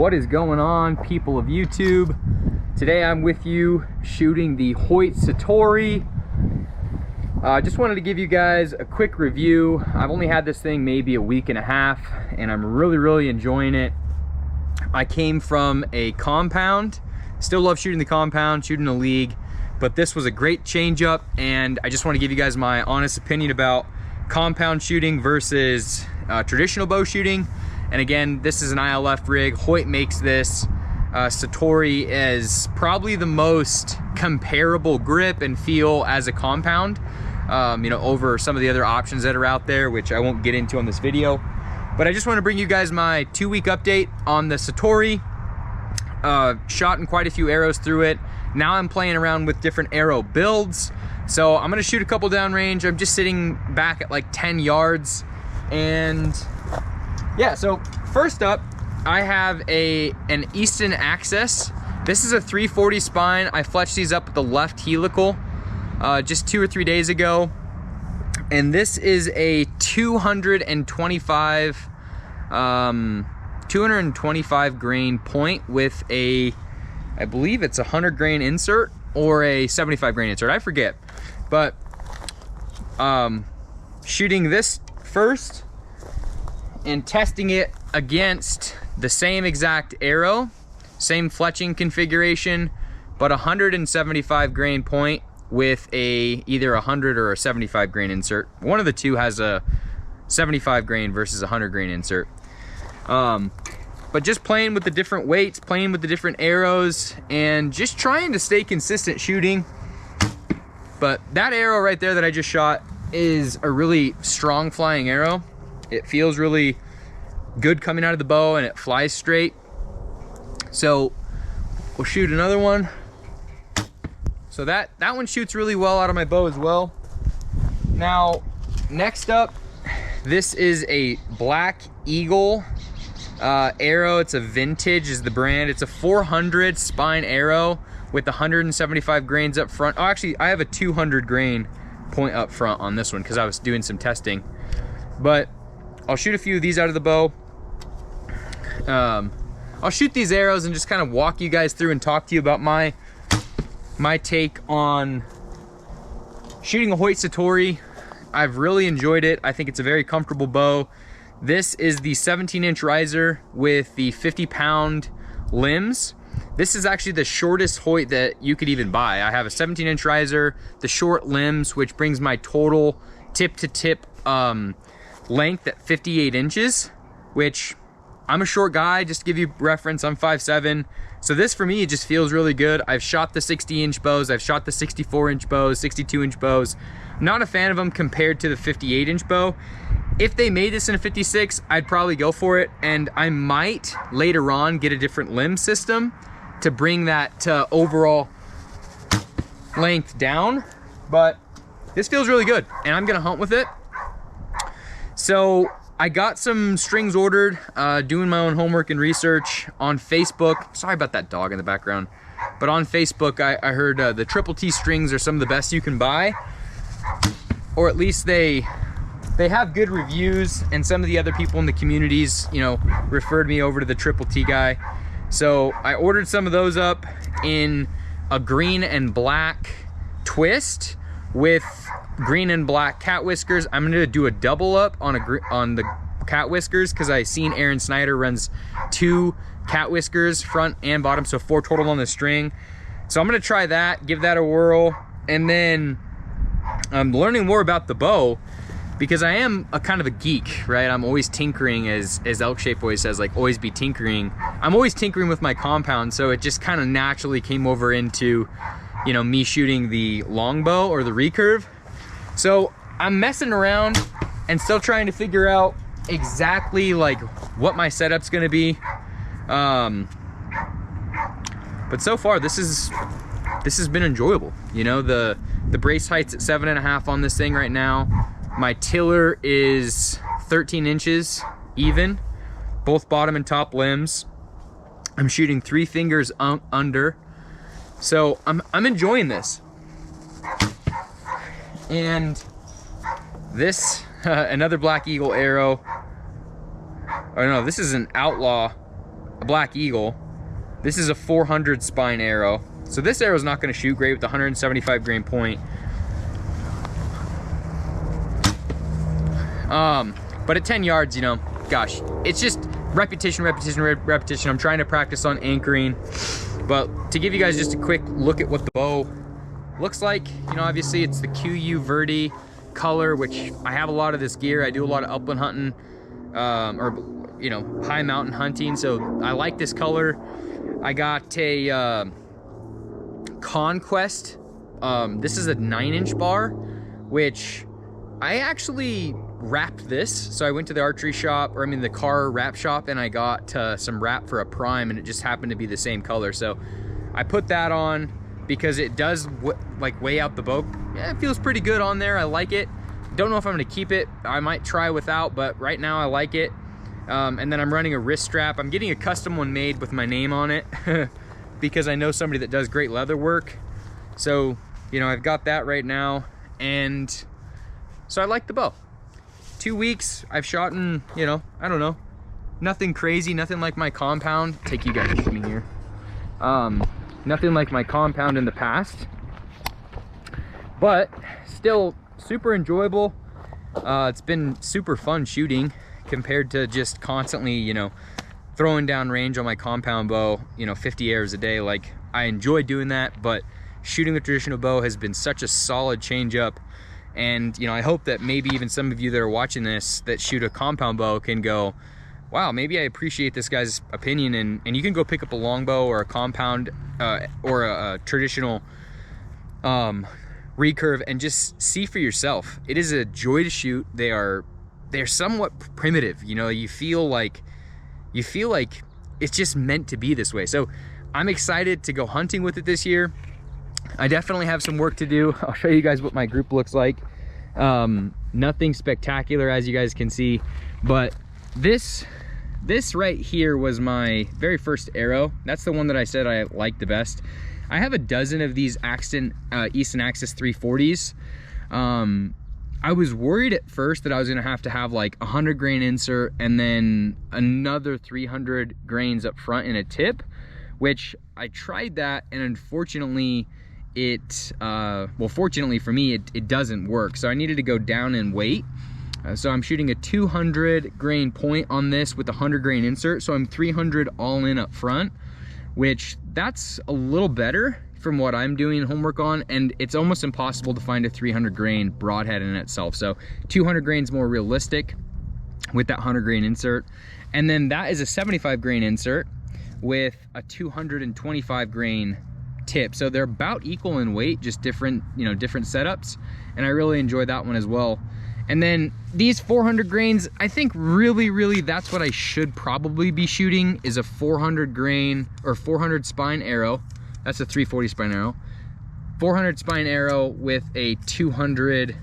What is going on, people of YouTube? Today I'm with you shooting the Hoyt Satori. Just wanted to give you guys a quick review. I've only had this thing maybe a week and a half and I'm really enjoying it. I came from a compound, still love shooting the compound, shooting a league, but this was a great change up, and I just want to give you guys my honest opinion about compound shooting versus traditional bow shooting. And again, this is an ILF rig. Hoyt makes this. Satori is probably the most comparable grip and feel as a compound, you know, over some of the other options that are out there, which I won't get into on this video. But I just want to bring you guys my 2-week update on the Satori. Shot in quite a few arrows through it. Now I'm playing around with different arrow builds. So I'm gonna shoot a couple downrange. I'm just sitting back at like 10 yards. And yeah, so first up, I have an Easton Access. This is a 340 spine. I fletched these up with the left helical just 2 or 3 days ago. And this is a 225 grain point with a, I believe it's a 100 grain insert or a 75 grain insert, I forget. But shooting this first and testing it against the same exact arrow, same fletching configuration, but 175 grain point with either a 100 or a 75 grain insert. One of the two has a 75 grain versus a 100 grain insert. But just playing with the different weights, playing with the different arrows, and just trying to stay consistent shooting. But that arrow right there that I just shot is a really strong flying arrow. It feels really good coming out of the bow and it flies straight. So we'll shoot another one. So that one shoots really well out of my bow as well. Now, next up, this is a Black Eagle arrow. It's a Vintage is the brand. It's a 400 spine arrow with 175 grains up front. Oh, actually, I have a 200 grain point up front on this one because I was doing some testing. But I'll shoot a few of these out of the bow. I'll shoot these arrows and just kind of walk you guys through and talk to you about my take on shooting a Hoyt Satori. I've really enjoyed it. I think it's a very comfortable bow. This is the 17-inch riser with the 50-pound limbs. This is actually the shortest Hoyt that you could even buy. I have a 17-inch riser, the short limbs, which brings my total tip-to-tip length at 58 inches, which I'm a short guy. Just to give you reference, I'm 5'7". So this for me, it just feels really good. I've shot the 60-inch bows. I've shot the 64-inch bows, 62-inch bows. Not a fan of them compared to the 58-inch bow. If they made this in a 56, I'd probably go for it. And I might later on get a different limb system to bring that overall length down. But this feels really good and I'm gonna hunt with it. So I got some strings ordered, doing my own homework and research on Facebook. Sorry about that dog in the background. But on Facebook, I heard the Triple T strings are some of the best you can buy. Or at least they have good reviews, and some of the other people in the communities, you know, referred me over to the Triple T guy. So I ordered some of those up in a green and black twist with green and black cat whiskers. I'm gonna do a double up on the cat whiskers because I seen Aaron Snyder runs 2 cat whiskers front and bottom, so 4 total on the string. So I'm gonna try that, give that a whirl, and then I'm learning more about the bow because I am a kind of a geek, right? I'm always tinkering, as Elk Shape always says, like always be tinkering. I'm always tinkering with my compound, so it just kind of naturally came over into, you know, me shooting the longbow or the recurve. So I'm messing around and still trying to figure out exactly like what my setup's gonna be. But so far this has been enjoyable. You know, the brace height's at 7.5 on this thing right now. My tiller is 13 inches even, both bottom and top limbs. I'm shooting 3 fingers under. So I'm enjoying this. And this, another Black Eagle arrow. Oh no, this is an Outlaw a Black Eagle. This is a 400 spine arrow. So this arrow is not going to shoot great with the 175 grain point. But at 10 yards, you know, gosh, it's just repetition, repetition, repetition. I'm trying to practice on anchoring. But to give you guys just a quick look at what the bow looks like, you know, obviously it's the QU Verde color, which I have a lot of this gear. I do a lot of upland hunting, or, you know, high mountain hunting. So I like this color. I got a Conquest. This is a 9-inch bar, which I actually wrapped this. So I went to the archery shop, or I mean the car wrap shop, and I got some wrap for a prime, and it just happened to be the same color. So I put that on because it does like weigh out the bow. Yeah, it feels pretty good on there. I like it. Don't know if I'm gonna keep it. I might try without, but right now I like it. And then I'm running a wrist strap. I'm getting a custom one made with my name on it because I know somebody that does great leather work. So, you know, I've got that right now. And so I like the bow. 2 weeks, I've shot in, you know, I don't know, nothing crazy, nothing like my compound. Take you guys with me here. Nothing like my compound in the past, but still super enjoyable. It's been super fun shooting compared to just constantly, you know, throwing down range on my compound bow, you know, 50 arrows a day. Like, I enjoy doing that, but shooting a traditional bow has been such a solid change up. And, you know, I hope that maybe even some of you that are watching this that shoot a compound bow can go, wow, maybe I appreciate this guy's opinion, and you can go pick up a longbow or a compound or a traditional recurve and just see for yourself. It is a joy to shoot. They're somewhat primitive, you know. You feel like it's just meant to be this way. So I'm excited to go hunting with it this year. I definitely have some work to do. I'll show you guys what my group looks like. Nothing spectacular, as you guys can see, but this right here was my very first arrow. That's the one that I said I liked the best. I have a dozen of these Axton Easton Axis 340s. I was worried at first that I was gonna have to have like 100 grain insert and then another 300 grains up front in a tip, which I tried that, and unfortunately well, fortunately for me, it doesn't work. So I needed to go down in weight. So I'm shooting a 200 grain point on this with a 100 grain insert. So I'm 300 all in up front, which that's a little better from what I'm doing homework on. And it's almost impossible to find a 300 grain broadhead in itself. So 200 grains more realistic with that 100 grain insert. And then that is a 75 grain insert with a 225 grain tip. So they're about equal in weight, just different, you know, different setups. And I really enjoy that one as well. And then these 400 grains, I think really that's what I should probably be shooting, is a 400 grain or 400 spine arrow. That's a 340 spine arrow. 400 spine arrow with a 200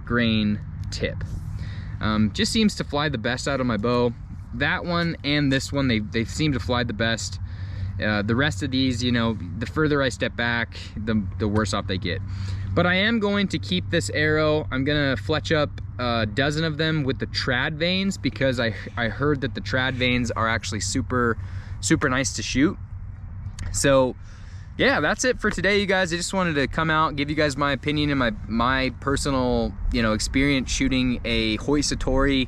grain tip. Just seems to fly the best out of my bow. That one and this one, they seem to fly the best. The rest of these, you know, the further I step back, the worse off they get. But I am going to keep this arrow. I'm gonna fletch up a dozen of them with the trad vanes, because I heard that the trad vanes are actually super nice to shoot. So yeah, that's it for today, you guys. I just wanted to come out, give you guys my opinion and my personal, you know, experience shooting a Hoyt Satori,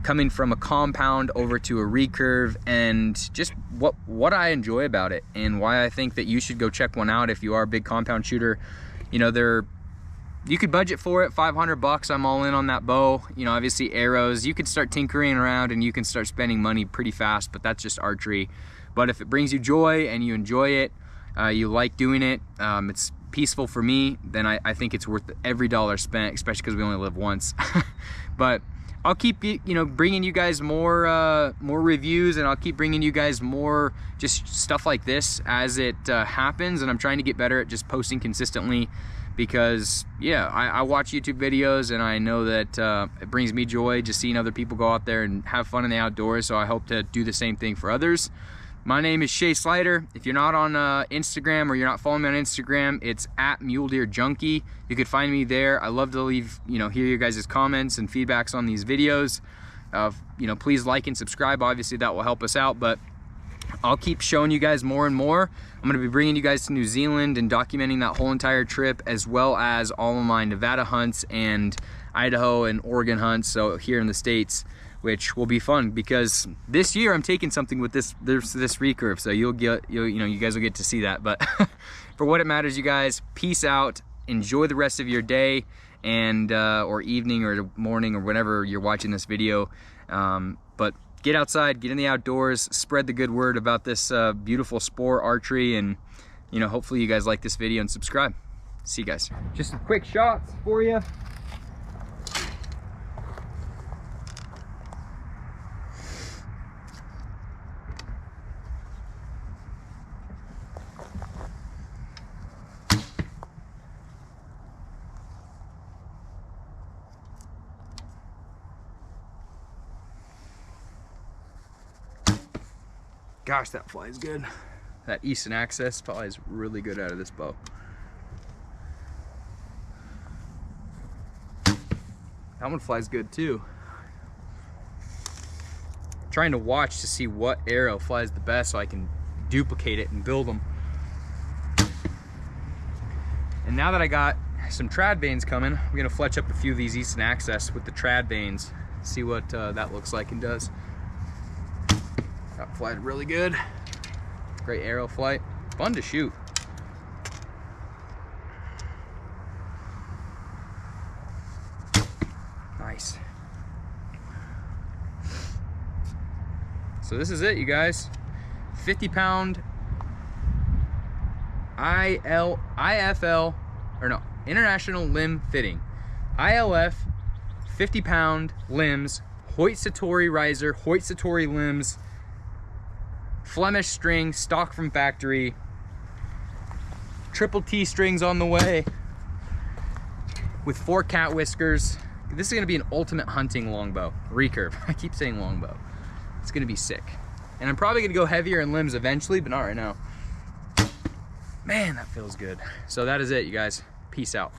coming from a compound over to a recurve, and just what I enjoy about it and why I think that you should go check one out if you are a big compound shooter. You know, you could budget for it, 500 bucks. I'm all in on that bow. You know, obviously arrows, you could start tinkering around and you can start spending money pretty fast, but that's just archery. But if it brings you joy and you enjoy it, you like doing it, it's peaceful for me, then I think it's worth every dollar spent, especially because we only live once. But I'll keep, you know, bringing you guys more reviews, and I'll keep bringing you guys more just stuff like this as it happens. And I'm trying to get better at just posting consistently, because yeah, I watch YouTube videos and I know that it brings me joy just seeing other people go out there and have fun in the outdoors. So I hope to do the same thing for others. My name is Shay Slider. If you're not on Instagram, or you're not following me on Instagram, it's at Mule Deer Junkie. You could find me there. I love to leave, you know, hear your guys' comments and feedbacks on these videos. You know, please like and subscribe. Obviously that will help us out, but I'll keep showing you guys more and more. I'm gonna be bringing you guys to New Zealand and documenting that whole entire trip, as well as all of my Nevada hunts and Idaho and Oregon hunts, so here in the States, which will be fun because this year I'm taking something with this recurve, so you guys will get to see that. But for what it matters, you guys, peace out, enjoy the rest of your day and or evening or morning or whenever you're watching this video. But get outside, get in the outdoors, spread the good word about this beautiful sport, archery, and you know, hopefully you guys like this video and subscribe. See you guys. Just some quick shots for you. Gosh, that flies good. That Easton Access flies really good out of this bow. That one flies good too. I'm trying to watch to see what arrow flies the best so I can duplicate it and build them. And now that I got some trad vanes coming, I'm gonna fletch up a few of these Easton Access with the trad vanes, see what that looks like and does. That flied really good. Great arrow flight. Fun to shoot. Nice. So this is it, you guys. 50-pound IFL, or no, International Limb Fitting. ILF, 50-pound limbs, Hoyt Satori riser, Hoyt Satori limbs, Flemish string, stock from factory, triple T strings on the way with 4 cat whiskers. This is gonna be an ultimate hunting longbow, recurve. I keep saying longbow. It's gonna be sick. And I'm probably gonna go heavier in limbs eventually, but not right now. Man, that feels good. So that is it, you guys. Peace out.